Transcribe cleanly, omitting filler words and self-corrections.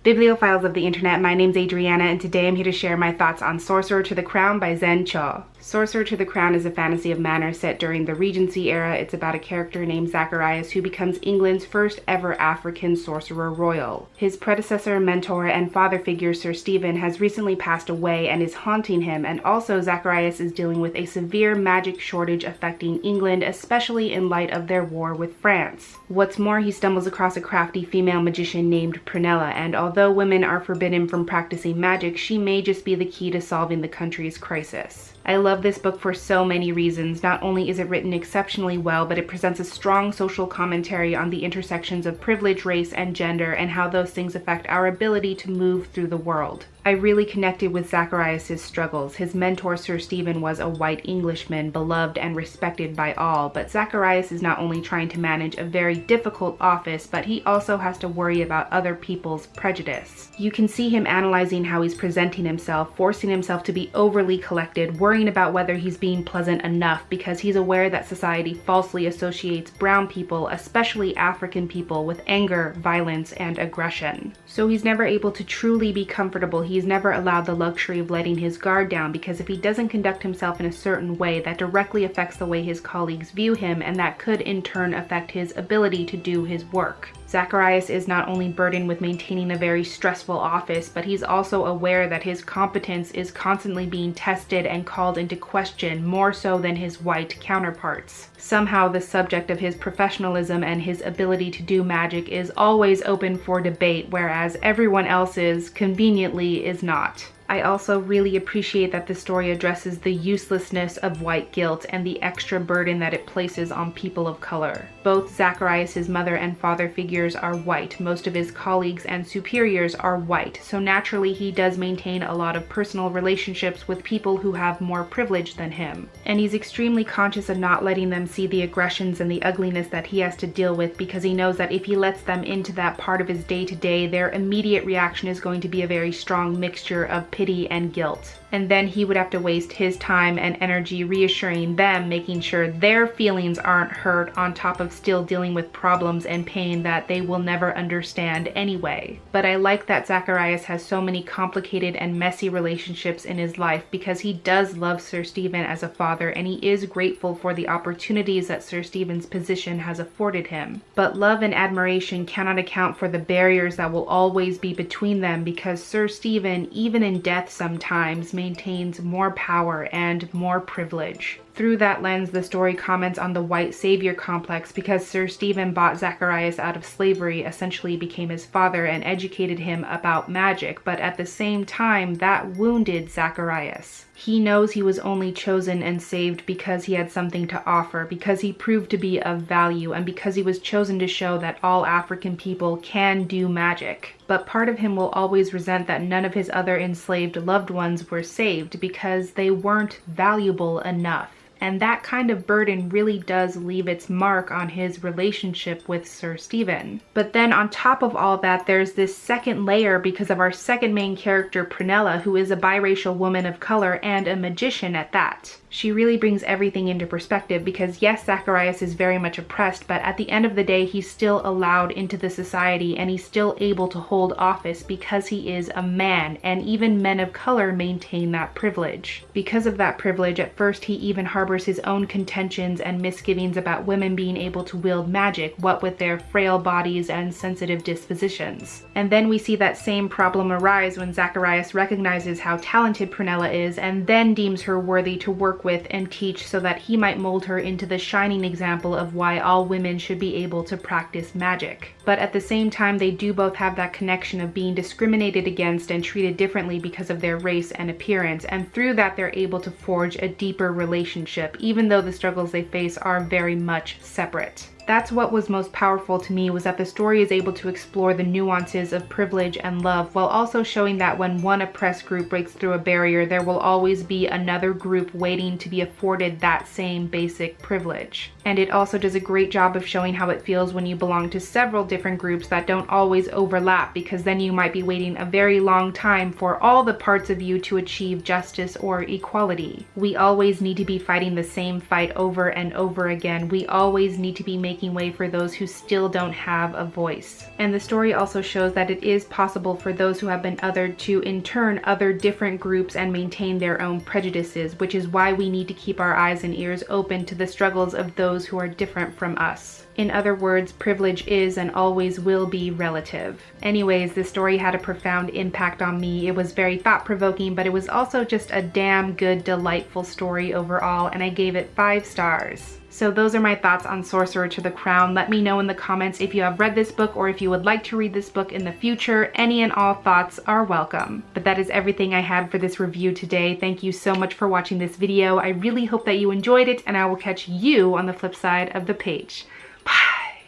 Bibliophiles of the internet, my name's Adriana, and today I'm here to share my thoughts on Sorcerer to the Crown by Zen Cho. Sorcerer to the Crown is a fantasy of manners set during the Regency era. It's about a character named Zacharias who becomes England's first ever African sorcerer royal. His predecessor, mentor, and father figure Sir Stephen has recently passed away and is haunting him, and also Zacharias is dealing with a severe magic shortage affecting England, especially in light of their war with France. What's more, he stumbles across a crafty female magician named Pranella, and although women are forbidden from practicing magic, she may just be the key to solving the country's crisis. I love this book for so many reasons. Not only is it written exceptionally well, but it presents a strong social commentary on the intersections of privilege, race, and gender, and how those things affect our ability to move through the world. I really connected with Zacharias' struggles. His mentor, Sir Stephen, was a white Englishman, beloved and respected by all, but Zacharias is not only trying to manage a very difficult office, but he also has to worry about other people's prejudice. You can see him analyzing how he's presenting himself, forcing himself to be overly collected, worrying about whether he's being pleasant enough because he's aware that society falsely associates brown people, especially African people, with anger, violence, and aggression. So he's never able to truly be comfortable. He's never allowed the luxury of letting his guard down, because if he doesn't conduct himself in a certain way, that directly affects the way his colleagues view him, and that could in turn affect his ability to do his work. Zacharias is not only burdened with maintaining a very stressful office, but he's also aware that his competence is constantly being tested and called into question, more so than his white counterparts. Somehow the subject of his professionalism and his ability to do magic is always open for debate, whereas everyone else's, conveniently, is not. I also really appreciate that the story addresses the uselessness of white guilt and the extra burden that it places on people of color. Both Zacharias' mother and father figures are white. Most of his colleagues and superiors are white, so naturally he does maintain a lot of personal relationships with people who have more privilege than him. And he's extremely conscious of not letting them see the aggressions and the ugliness that he has to deal with, because he knows that if he lets them into that part of his day-to-day, their immediate reaction is going to be a very strong mixture of pity and guilt. And then he would have to waste his time and energy reassuring them, making sure their feelings aren't hurt, on top of still dealing with problems and pain that they will never understand anyway. But I like that Zacharias has so many complicated and messy relationships in his life, because he does love Sir Stephen as a father, and he is grateful for the opportunities that Sir Stephen's position has afforded him. But love and admiration cannot account for the barriers that will always be between them, because Sir Stephen, even in death sometimes, maintains more power and more privilege. Through that lens, the story comments on the white savior complex, because Sir Stephen bought Zacharias out of slavery, essentially became his father, and educated him about magic, but at the same time, that wounded Zacharias. He knows he was only chosen and saved because he had something to offer, because he proved to be of value, and because he was chosen to show that all African people can do magic. But part of him will always resent that none of his other enslaved loved ones were saved, because they weren't valuable enough. And that kind of burden really does leave its mark on his relationship with Sir Stephen. But then on top of all that, there's this second layer because of our second main character, Pranella, who is a biracial woman of color and a magician at that. She really brings everything into perspective, because yes, Zacharias is very much oppressed, but at the end of the day, he's still allowed into the society, and he's still able to hold office because he is a man, and even men of color maintain that privilege. Because of that privilege, at first he even harbors his own contentions and misgivings about women being able to wield magic, what with their frail bodies and sensitive dispositions. And then we see that same problem arise when Zacharias recognizes how talented Pranella is, and then deems her worthy to work with and teach, so that he might mold her into the shining example of why all women should be able to practice magic. But at the same time, they do both have that connection of being discriminated against and treated differently because of their race and appearance, and through that they're able to forge a deeper relationship, even though the struggles they face are very much separate. That's what was most powerful to me, was that the story is able to explore the nuances of privilege and love, while also showing that when one oppressed group breaks through a barrier, there will always be another group waiting to be afforded that same basic privilege. And it also does a great job of showing how it feels when you belong to several different groups that don't always overlap, because then you might be waiting a very long time for all the parts of you to achieve justice or equality. We always need to be fighting the same fight over and over again. We always need to be making making way for those who still don't have a voice. And the story also shows that it is possible for those who have been othered to in turn other different groups and maintain their own prejudices, which is why we need to keep our eyes and ears open to the struggles of those who are different from us. In other words, privilege is and always will be relative. Anyways, this story had a profound impact on me. It was very thought-provoking, but it was also just a damn good, delightful story overall, and I gave it 5 stars. So those are my thoughts on Sorcerer to the Crown. Let me know in the comments if you have read this book or if you would like to read this book in the future. Any and all thoughts are welcome. But that is everything I had for this review today. Thank you so much for watching this video. I really hope that you enjoyed it, and I will catch you on the flip side of the page. Bye.